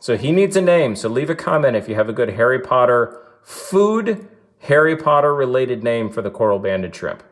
So he needs a name. So leave a comment if you have a good Harry Potter Harry Potter related name for the coral banded shrimp.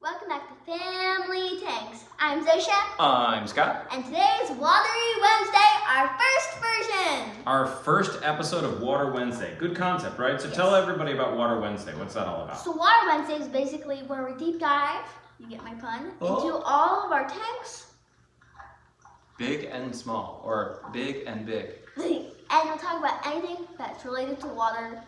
Welcome back to Family Tanks. I'm Zosia. I'm Scott. And today is Watery Wednesday, our first version. Our first episode of Water Wednesday. Good concept, right? So tell everybody about Water Wednesday. What's that all about? So Water Wednesday is basically where we deep dive, you get my pun, into all of our tanks. Big and small, or big and big. And we'll talk about anything that's related to water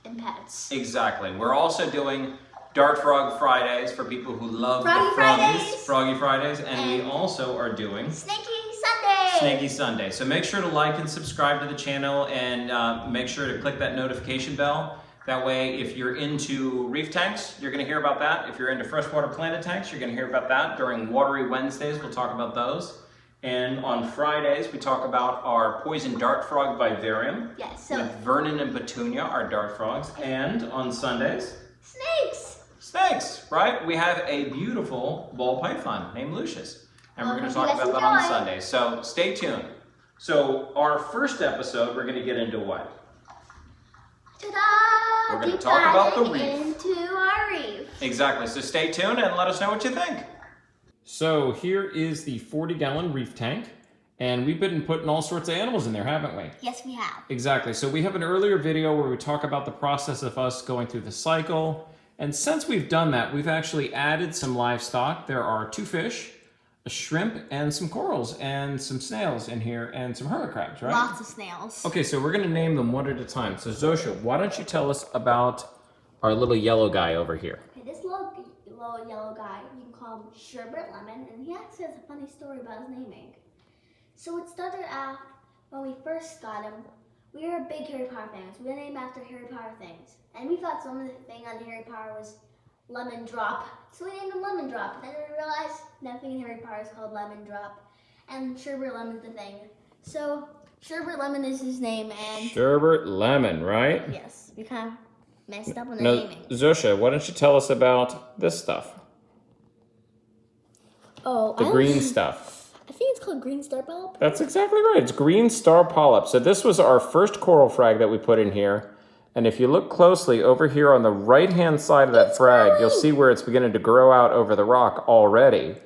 and pets. Exactly. We're also doing Dart Frog Fridays for people who love Froggy Fridays. Froggy Fridays. And we also are doing Snaky Sunday. Snaky Sunday. So make sure to like and subscribe to the channel and make sure to click that notification bell. That way, if you're into reef tanks, you're going to hear about that. If you're into freshwater planted tanks, you're going to hear about that. During Watery Wednesdays, we'll talk about those. And on Fridays, we talk about our poison dart frog vivarium. Yes. So with Vernon and Petunia, our dart frogs. And on Sundays, snakes, right? We have a beautiful ball python named Lucius. And we're going to talk yes, about that on Sunday. So stay tuned. So our first episode, we're going to get into what? Ta-da! We're going to talk about the reef. Into our reef. Exactly. So stay tuned and let us know what you think. So here is the 40-gallon reef tank. And we've been putting all sorts of animals in there, haven't we? Yes, we have. Exactly. So we have an earlier video where we talk about the process of us going through the cycle. And since we've done that, we've actually added some livestock. There are 2 fish, a shrimp, and some corals, and some snails in here, and some hermit crabs, right? Lots of snails. Okay, so we're going to name them one at a time. So Zosia, why don't you tell us about our little yellow guy over here? Okay, this little yellow guy, you can call him Sherbet Lemon, and he actually has a funny story about his naming. So it started out when we first got him. We were big Harry Potter fans. We were named after Harry Potter things. And we thought some of the thing on Harry Potter was Lemon Drop. So we named him Lemon Drop. And then we realized nothing in Harry Potter is called Lemon Drop. And Sherbet Lemon's the thing. So Sherbet Lemon is his name, and Sherbet Lemon, right? yes, we kind of messed up on the Now, naming. Zosia, why don't you tell us about this stuff? Oh, The green stuff. I think it's called Green Star Polyp. That's exactly right. It's green star polyp. So this was our first coral frag that we put in here. And if you look closely over here on the right-hand side of that frag, you'll see where it's beginning to grow out over the rock already,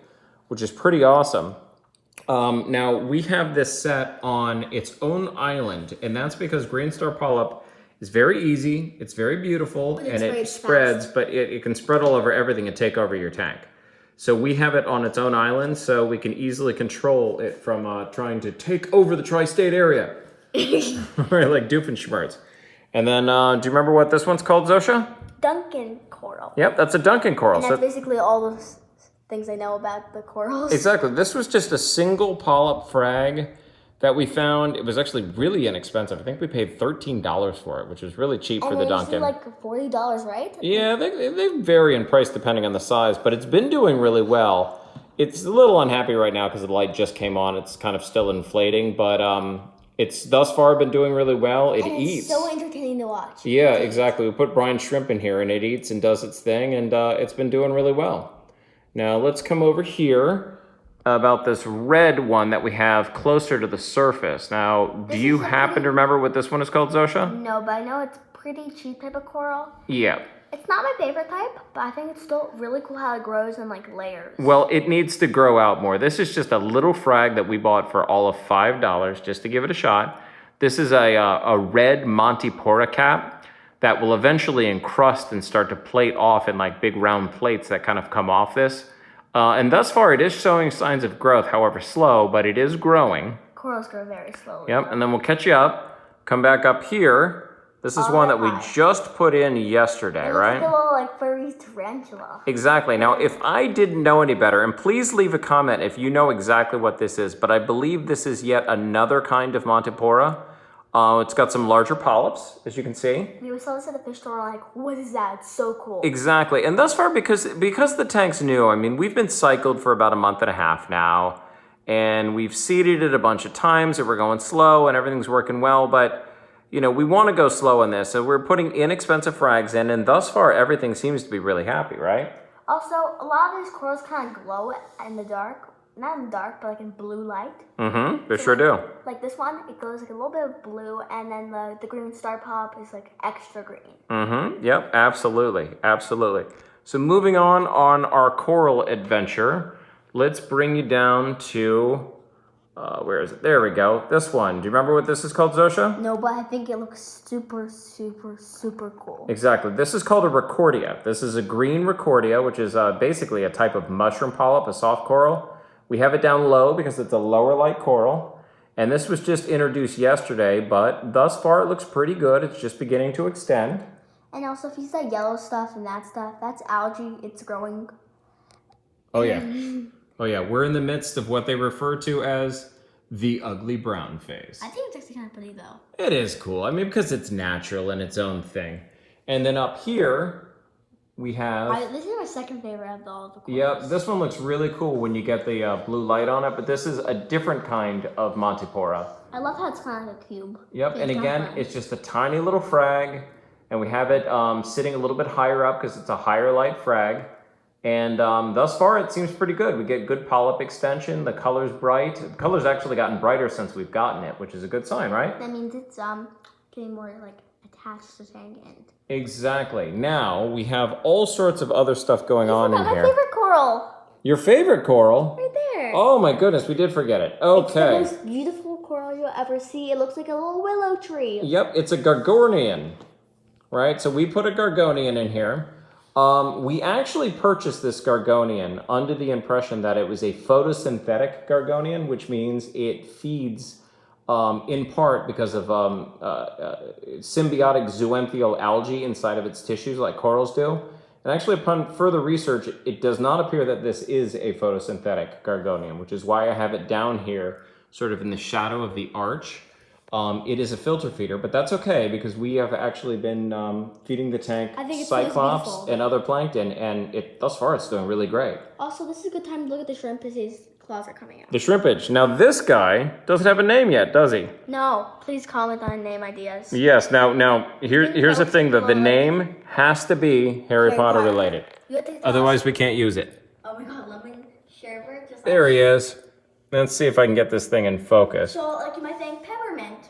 which is pretty awesome. Now, we have this set on its own island, and that's because green star polyp is very easy, it's very beautiful, and it spreads, but it can spread all over everything and take over your tank. So we have it on its own island, so we can easily control it from trying to take over the tri-state area. Right, like Doofenshmirtz. And then, do you remember what this one's called, Zosia? Duncan coral. Yep, that's a Duncan coral. And that's basically all the things I know about the corals. Exactly. This was just a single polyp frag that we found. It was actually really inexpensive. I think we paid $13 for it, which was really cheap for the Duncan. Like $40, right? Yeah, they vary in price depending on the size, but it's been doing really well. It's a little unhappy right now because the light just came on. It's kind of still inflating, but it's thus far been doing really well. It eats. It's so entertaining to watch. Yeah, exactly. We put brine shrimp in here, and it eats and does its thing, and it's been doing really well. Now let's come over here about this red one that we have closer to the surface. Now, do you happen to remember what this one is called, Zosia? No, but I know it's pretty cheap type of coral. Yeah. It's not my favorite type, but I think it's still really cool how it grows in like layers. Well, it needs to grow out more. This is just a little frag that we bought for all of $5 just to give it a shot. This is a red Montipora cap that will eventually encrust and start to plate off in like big round plates that kind of come off this. And thus far, it is showing signs of growth, however slow, but it is growing. Corals grow very slowly. Yep, and then we'll catch you up, come back up here. This is one that we just put in yesterday, right? It's a little like furry tarantula. Exactly. Now, if I didn't know any better, and please leave a comment if you know exactly what this is, but I believe this is yet another kind of Montipora. It's got some larger polyps, as you can see. We saw this at the fish store, like, what is that? It's so cool. Exactly. And thus far, because the tank's new, I mean, we've been cycled for about a month and a half now, and we've seeded it a bunch of times, and we're going slow, and everything's working well, but, you know, we want to go slow on this, so we're putting inexpensive frags in, and thus far, everything seems to be really happy, right? Also, a lot of these corals kind of glow in the dark. Not in the dark, but like in blue light. Mm-hmm. They sure do. Like this one, it glows like a little bit of blue, and then the green star polyp is like extra green. Mm-hmm. Yep, absolutely. Absolutely. So moving on our coral adventure, let's bring you down to, where is it? There we go. This one. Do you remember what this is called, Zosia? No, but I think it looks super, super, super cool. Exactly. This is called a recordia. This is a green recordia, which is basically a type of mushroom polyp, a soft coral. We have it down low because it's a lower light coral. And this was just introduced yesterday, but thus far it looks pretty good. It's just beginning to extend. And also, if you see that yellow stuff and that stuff, that's algae. It's growing. Oh, yeah. Oh, yeah. We're in the midst of what they refer to as the ugly brown phase. I think it's actually kind of pretty, though. It is cool. I mean, because it's natural and its own thing. And then up here, we have... This is my second favorite of all the corals. Yep, this one looks really cool when you get the blue light on it, but this is a different kind of Montipora. I love how it's kind of like a cube. Yep, and again, it's just a tiny little frag, and we have it sitting a little bit higher up because it's a higher light frag. And thus far, it seems pretty good. We get good polyp extension. The color's bright. The color's actually gotten brighter since we've gotten it, which is a good sign, right? That means it's getting more like attached to the tank end. Exactly. Now, we have all sorts of other stuff going on in here. My favorite coral. Your favorite coral? Right there. Oh my goodness, we did forget it. Okay. It's the most beautiful coral you'll ever see. It looks like a little willow tree. Yep, it's a Gorgonian, right? So we put a Gorgonian in here. We actually purchased this Gorgonian under the impression that it was a photosynthetic Gorgonian, which means it feeds in part because of symbiotic zoanthial algae inside of its tissues like corals do. And actually, upon further research, it does not appear that this is a photosynthetic Gorgonian, which is why I have it down here, sort of in the shadow of the arch. It is a filter feeder, but that's okay because we have actually been feeding the tank cyclops and other plankton, and thus far it's doing really great. Also, this is a good time to look at the shrimp as his claws are coming out. The shrimpage. Now this guy doesn't have a name yet, does he? No. Please comment on name ideas. Yes. Now here's the thing though. The name has to be Harry Potter related. Otherwise, we can't use it. Oh my God, lemon sherbet. Just there he is. Let's see if I can get this thing in focus. So, like, you might think peppermint.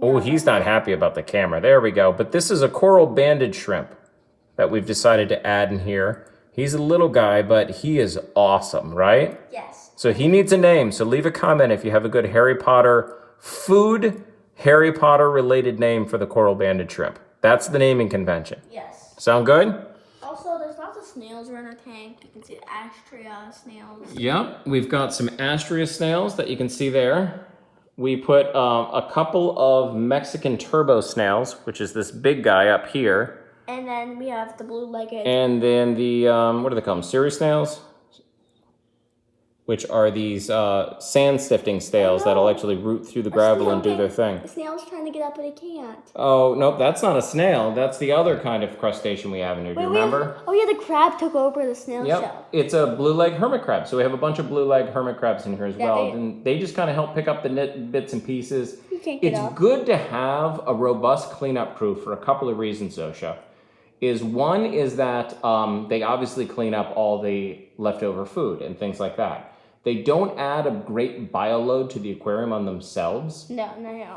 Oh, he's not happy about the camera. There we go. But this is a coral banded shrimp that we've decided to add in here. He's a little guy, but he is awesome, right? Yes. So he needs a name. So leave a comment if you have a good Harry Potter Harry Potter related name for the coral banded shrimp. That's the naming convention. Yes. Sound good? Also, there's lots of snails around our tank. You can see Astrea snails. Yep, we've got some Astrea snails that you can see there. We put a couple of Mexican turbo snails, which is this big guy up here. And then we have the blue-legged. And then the, what do they call them, Ceres snails? Which are these sand sifting snails that'll actually root through the gravel and do their thing. The snail's trying to get up, but it can't. Oh, nope, that's not a snail. That's the other kind of crustacean we have in here. Do you remember? Oh, yeah, the crab took over the snail shell. It's a blue-leg hermit crab. So we have a bunch of blue-leg hermit crabs in here as well. And they just kind of help pick up the bits and pieces. You can't get up. It's good to have a robust cleanup crew for a couple of reasons, Zosia. One is that they obviously clean up all the leftover food and things like that. They don't add a great bioload to the aquarium on themselves. No.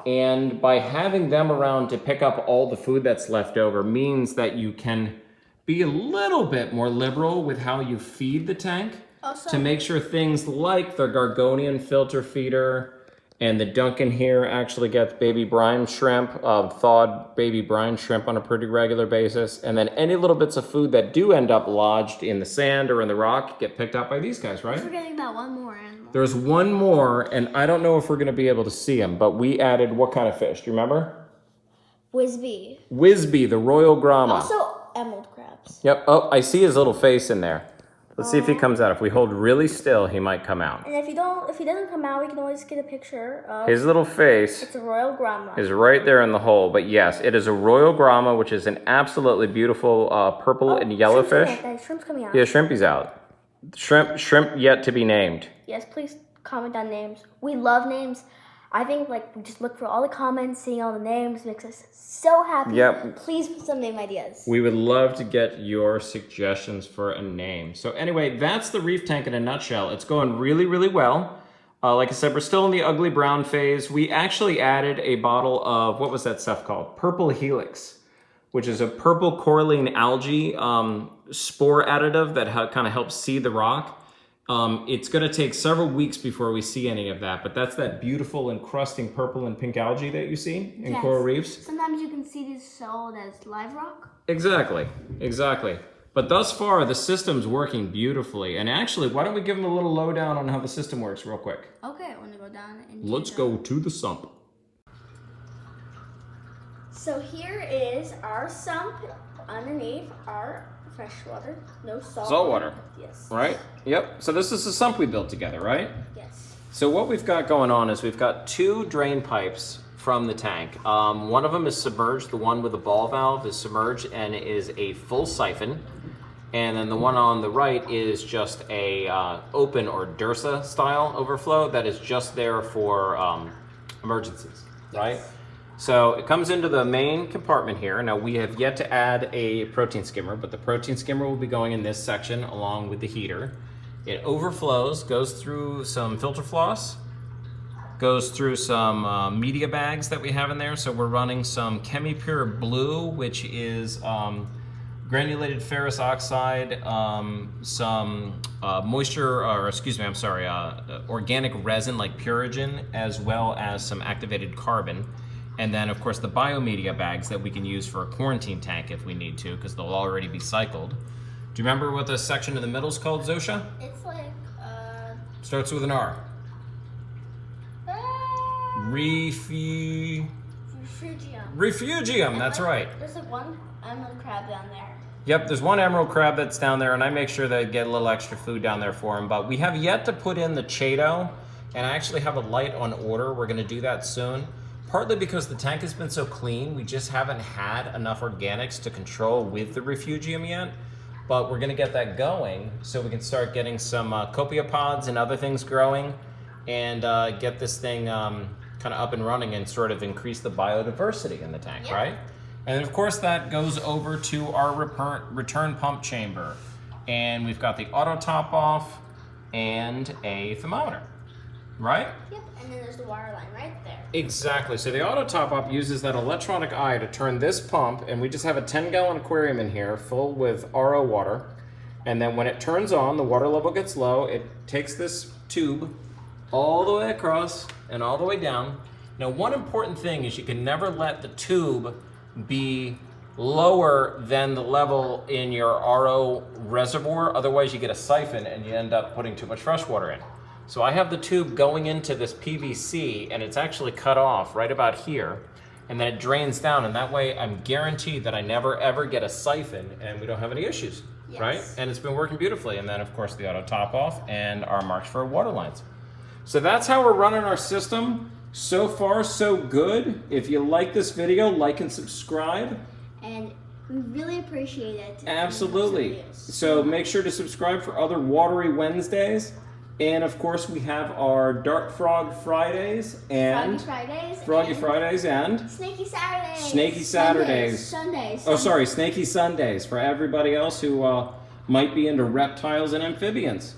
And by having them around to pick up all the food that's left over means that you can be a little bit more liberal with how you feed the tank to make sure things like the Gorgonian filter feeder and the Duncan here actually gets baby brine shrimp, thawed baby brine shrimp on a pretty regular basis. And then any little bits of food that do end up lodged in the sand or in the rock get picked up by these guys, right? We're forgetting about one more animal. There's one more, and I don't know if we're going to be able to see him, but we added what kind of fish? Do you remember? Wisby. Wisby, the royal grama. Also, emerald crabs. Yep. Oh, I see his little face in there. Let's see if he comes out. If we hold really still, he might come out. And if he doesn't come out, we can always get a picture of his little face. It's a royal grama. Is right there in the hole. But yes, it is a royal grama, which is an absolutely beautiful purple and yellow fish. Shrimp's coming out. Yeah, shrimpy's out. Shrimp yet to be named. Yes, please comment on names. We love names. I think like we just look for all the comments, seeing all the names makes us so happy. Yep. Please put some name ideas. We would love to get your suggestions for a name. So anyway, that's the reef tank in a nutshell. It's going really, really well. Like I said, we're still in the ugly brown phase. We actually added a bottle of, what was that stuff called? Purple Helix, which is a purple coralline algae spore additive that kind of helps seed the rock. It's going to take several weeks before we see any of that, but that's that beautiful encrusting purple and pink algae that you see in coral reefs. Sometimes you can see these sold as live rock. Exactly, exactly. But thus far, the system's working beautifully. And actually, why don't we give them a little lowdown on how the system works real quick? Okay, I want to go down and Let's go to the sump. So here is our sump underneath our freshwater, no salt. Salt water. Yes. Right? Yep. So this is the sump we built together, right? Yes. So what we've got going on is we've got 2 drain pipes from the tank. One of them is submerged. The one with the ball valve is submerged and is a full siphon. And then the one on the right is just a open or DURSA style overflow that is just there for emergencies, right? So it comes into the main compartment here. Now we have yet to add a protein skimmer, but the protein skimmer will be going in this section along with the heater. It overflows, goes through some filter floss, goes through some media bags that we have in there. So we're running some ChemiPure Blue, which is granulated ferrous oxide, some organic resin like Purigen, as well as some activated carbon. And then, of course, the biomedia bags that we can use for a quarantine tank if we need to, because they'll already be cycled. Do you remember what the section in the middle is called, Zosia? It's like, Starts with an R. Refugium. Refugium, that's right. There's like one emerald crab down there. Yep, there's one emerald crab that's down there, and I make sure they get a little extra food down there for them. But we have yet to put in the Chaeto, and I actually have a light on order. We're going to do that soon. Partly because the tank has been so clean, we just haven't had enough organics to control with the refugium yet. But we're going to get that going so we can start getting some copepods and other things growing and get this thing kind of up and running and sort of increase the biodiversity in the tank, right? And then, of course, that goes over to our return pump chamber. And we've got the auto top off and a thermometer, right? Yep, and then there's the water line right there. Exactly. So the auto top up uses that electronic eye to turn this pump, and we just have a 10-gallon aquarium in here full with RO water. And then when it turns on, the water level gets low. It takes this tube all the way across and all the way down. Now, one important thing is you can never let the tube be lower than the level in your RO reservoir. Otherwise, you get a siphon and you end up putting too much fresh water in. So I have the tube going into this PVC, and it's actually cut off right about here, and then it drains down, and that way I'm guaranteed that I never ever get a siphon and we don't have any issues, right? And it's been working beautifully. And then, of course, the auto top off and our marks for water lines. So that's how we're running our system. So far, so good. If you like this video, like and subscribe. And we really appreciate it. Absolutely. So make sure to subscribe for other Watery Wednesdays. And of course, we have our Dart Frog Fridays and Froggy Fridays and Snaky Saturdays. Snaky Saturdays. Sundays. Oh, sorry, Snaky Sundays for everybody else who might be into reptiles and amphibians.